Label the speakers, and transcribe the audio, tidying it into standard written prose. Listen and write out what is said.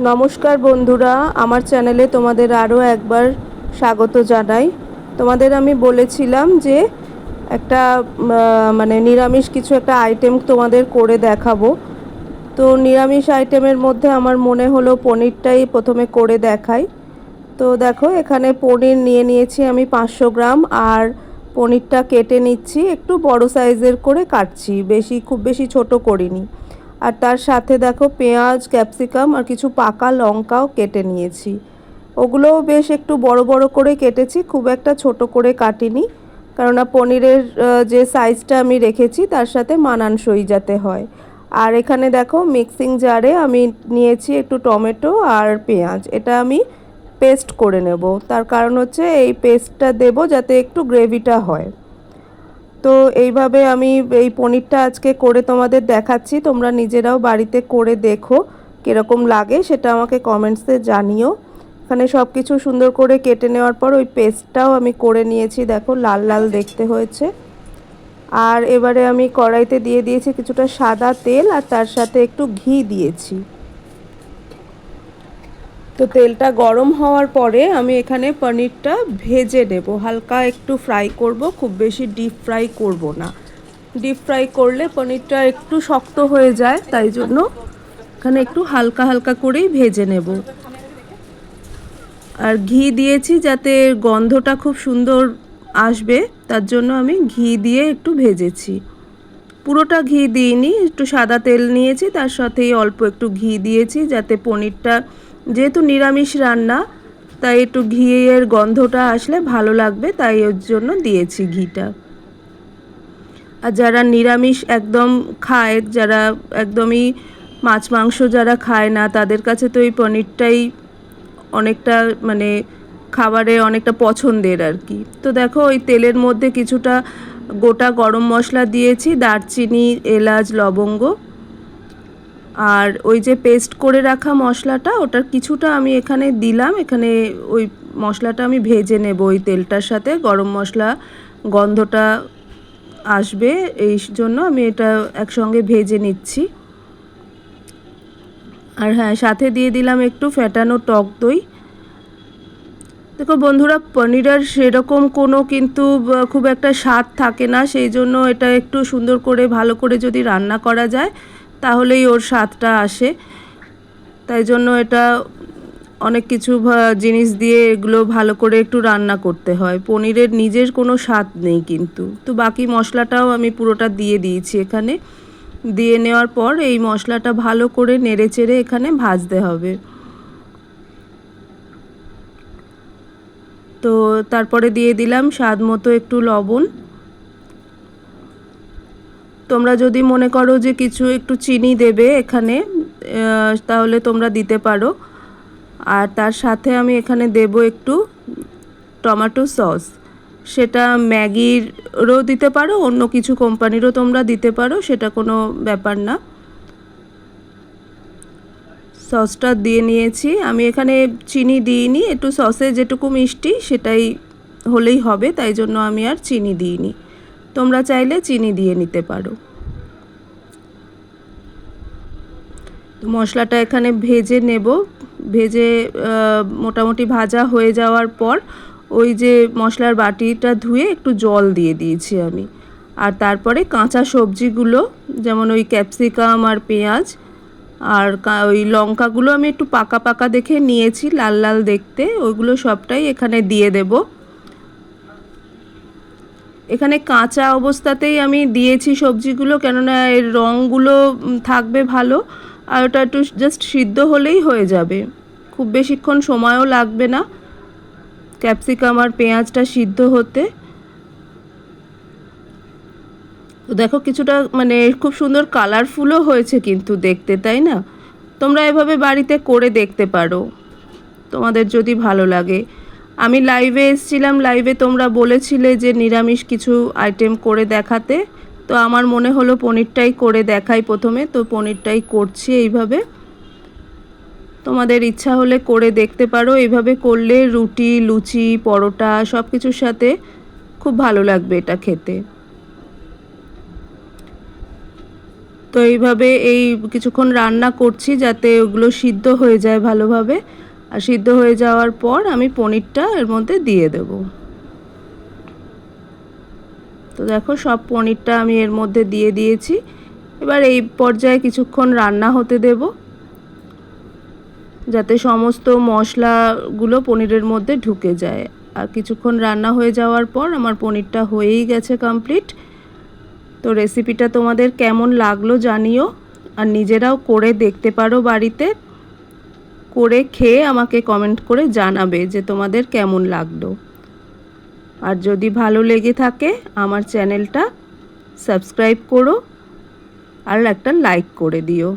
Speaker 1: নমস্কার বন্ধুরা, আমার চ্যানেলে তোমাদের আরও একবার স্বাগত জানাই। তোমাদের আমি বলেছিলাম যে একটা মানে নিরামিষ কিছু একটা আইটেম তোমাদের করে দেখাবো। তো নিরামিষ আইটেমের মধ্যে আমার মনে হলো পনিরটাই প্রথমে করে দেখাই। তো দেখো, এখানে পনির নিয়ে নিয়েছি আমি 500 গ্রাম, আর পনিরটা কেটে নিচ্ছি, একটু বড় সাইজের করে কাটছি, খুব বেশি ছোট করিনি। আর তার সাথে দেখো পেঁয়াজ, ক্যাপসিকাম আর কিছু পাকা লঙ্কাও কেটে নিয়েছি। ওগুলোও বেশ একটু বড় বড় করে কেটেছি, খুব একটা ছোট করে কাটিনি, কেননা পনিরের যে সাইজটা আমি রেখেছি তার সাথে মানানসই যাতে হয়। আর এখানে দেখো মিক্সিং জারে আমি নিয়েছি একটু টমেটো আর পেঁয়াজ, এটা আমি পেস্ট করে নেব। তার কারণ হচ্ছে এই পেস্টটা দেব যাতে একটু গ্রেভিটা হয়। তো এইভাবে আমি এই পনিরটা আজকে করে তোমাদের দেখাচ্ছি, তোমরা নিজেরাও বাড়িতে করে দেখো কীরকম লাগে, সেটা আমাকে কমেন্টসে জানিও। এখানে সব কিছু সুন্দর করে কেটে নেওয়ার পর ওই পেস্টটাও আমি করে নিয়েছি, দেখো লাল লাল দেখতে হয়েছে। আর এবারে আমি কড়াইতে দিয়ে দিয়েছি কিছুটা সাদা তেল, আর তার সাথে একটু ঘি দিয়েছি। তো তেলটা গরম হওয়ার পরে আমি এখানে পনিরটা ভেজে নেব, হালকা একটু ফ্রাই করব, খুব বেশি ডিপ ফ্রাই করব না। ডিপ ফ্রাই করলে পনিরটা একটু শক্ত হয়ে যায়, তাই জন্য এখানে একটু হালকা হালকা করেই ভেজে নেব। আর ঘি দিয়েছি যাতে গন্ধটা খুব সুন্দর আসবে, তার জন্য আমি ঘি দিয়ে একটু ভেজেছি। পুরোটা ঘি দিইনি, একটু সাদা তেল নিয়েছি, তার সাথেই অল্প একটু ঘি দিয়েছি যাতে পনিরটা, যেহেতু নিরামিষ রান্না, তাই একটু ঘিয়ের গন্ধটা আসলে ভালো লাগবে, তাই ওর জন্য দিয়েছি ঘিটা। আর যারা নিরামিষ একদম খায়, যারা একদমই মাছ মাংস যারা খায় না, তাদের কাছে তো এই পনিরটাই অনেকটা মানে খাবারে অনেকটা পছন্দের আর কি। তো দেখো ওই তেলের মধ্যে কিছুটা গোটা গরম মশলা দিয়েছি, দারচিনি, এলাচ, লবঙ্গ, আর ওই যে পেস্ট করে রাখা মশলাটা, ওটার কিছুটা আমি এখানে দিলাম। এখানে ওই মশলাটা আমি ভেজে নেব ওই তেলটার সাথে, গরম মশলা গন্ধটা আসবে এই জন্য আমি এটা একসঙ্গে ভেজে নিচ্ছি। আর হ্যাঁ, সাথে দিয়ে দিলাম একটু ফেটানো টক দই। দেখো বন্ধুরা, পনিরের সেরকম কোনো কিন্তু খুব একটা স্বাদ থাকে না, সেই জন্য এটা একটু সুন্দর করে ভালো করে যদি রান্না করা যায় তাহলেই ওর স্বাদটা আসে। তাই জন্য এটা অনেক কিছু জিনিস দিয়ে এগুলো ভালো করে একটু রান্না করতে হয়। পনিরের নিজের কোনো স্বাদ নেই কিন্তু। তো বাকি মশলাটাও আমি পুরোটা দিয়ে দিয়েছি এখানে। দিয়ে নেওয়ার পর এই মশলাটা ভালো করে নেড়ে চেড়ে এখানে ভাজতে হবে। তো তারপরে দিয়ে দিলাম স্বাদ মতো একটু লবণ। তোমরা যদি মনে করো যে কিছু একটু চিনি দেবে এখানে, তাহলে তোমরা দিতে পারো। আর তার সাথে আমি এখানে দেব একটু টমেটো সস, সেটা ম্যাগিরও দিতে পারো, অন্য কিছু কোম্পানিরও তোমরা দিতে পারো, সেটা কোনো ব্যাপার না। সসটা দিয়ে নিয়েছি আমি, এখানে চিনি দিইনি, একটু সসে যেটুকু মিষ্টি সেটাই হলেই হবে, তাই জন্য আমি আর চিনি দিইনি। তোমরা চাইলে চিনি দিয়ে নিতে পারো। মশলাটা এখানে ভেজে নেব, ভেজে মোটামুটি ভাজা হয়ে যাওয়ার পর ওই যে মশলার বাটিটা ধুয়ে একটু জল দিয়ে দিয়েছি আমি। আর তারপরে কাঁচা সবজিগুলো, যেমন ওই ক্যাপসিকাম আর পেঁয়াজ আর ওই লঙ্কাগুলো আমি একটু পাকা পাকা দেখে নিয়েছি, লাল লাল দেখতে, ওইগুলো সবটাই এখানে দিয়ে দেব। এখানে কাঁচা অবস্থাতেই আমি দিয়েছি সবজিগুলো, কেননা এর রঙগুলো থাকবে ভালো, আর ওটা একটু জাস্ট সিদ্ধ হলেই হয়ে যাবে, খুব বেশিক্ষণ সময়ও লাগবে না ক্যাপসিকাম আর পেঁয়াজটা সিদ্ধ হতে। তো দেখো কিছুটা মানে খুব সুন্দর কালারফুলও হয়েছে কিন্তু দেখতে, তাই না? তোমরা এভাবে বাড়িতে করে দেখতে পারো তোমাদের যদি ভালো লাগে। আমি লাইভে এসেছিলাম, লাইভে তোমরা বলেছিলে যে নিরামিষ কিছু আইটেম করে দেখাতে, তো আমার মনে হলো পনিরটাই করে দেখাই প্রথমে, তো পনিরটাই করছি এইভাবে। তোমাদের ইচ্ছা হলে করে দেখতে পারো। এইভাবে করলে রুটি, লুচি, পরোটা সব কিছুর সাথে খুব ভালো লাগবে এটা খেতে। তো এইভাবে এই কিছুক্ষণ রান্না করছি যাতে ওগুলো সিদ্ধ হয়ে যায় ভালোভাবে। আর সিদ্ধ হয়ে যাওয়ার পর আমি পনিরটা এর মধ্যে দিয়ে দেব। তো দেখো সব পনিরটা আমি এর মধ্যে দিয়ে দিয়েছি। এবার এই পর্যায়ে কিছুক্ষণ রান্না হতে দেব, যাতে সমস্ত মশলাগুলো পনিরের মধ্যে ঢুকে যায়। আর কিছুক্ষণ রান্না হয়ে যাওয়ার পর আমার পনিরটা হয়েই গেছে কমপ্লিট। তো রেসিপিটা তোমাদের কেমন লাগলো জানিও, আর নিজেরাও করে দেখতে পারো বাড়িতে, করে খেয়ে আমাকে কমেন্ট করে জানাবে যে তোমাদের কেমন লাগলো। আর যদি ভালো লেগে থাকে আমার চ্যানেলটা সাবস্ক্রাইব করো আর একটা লাইক করে দিও।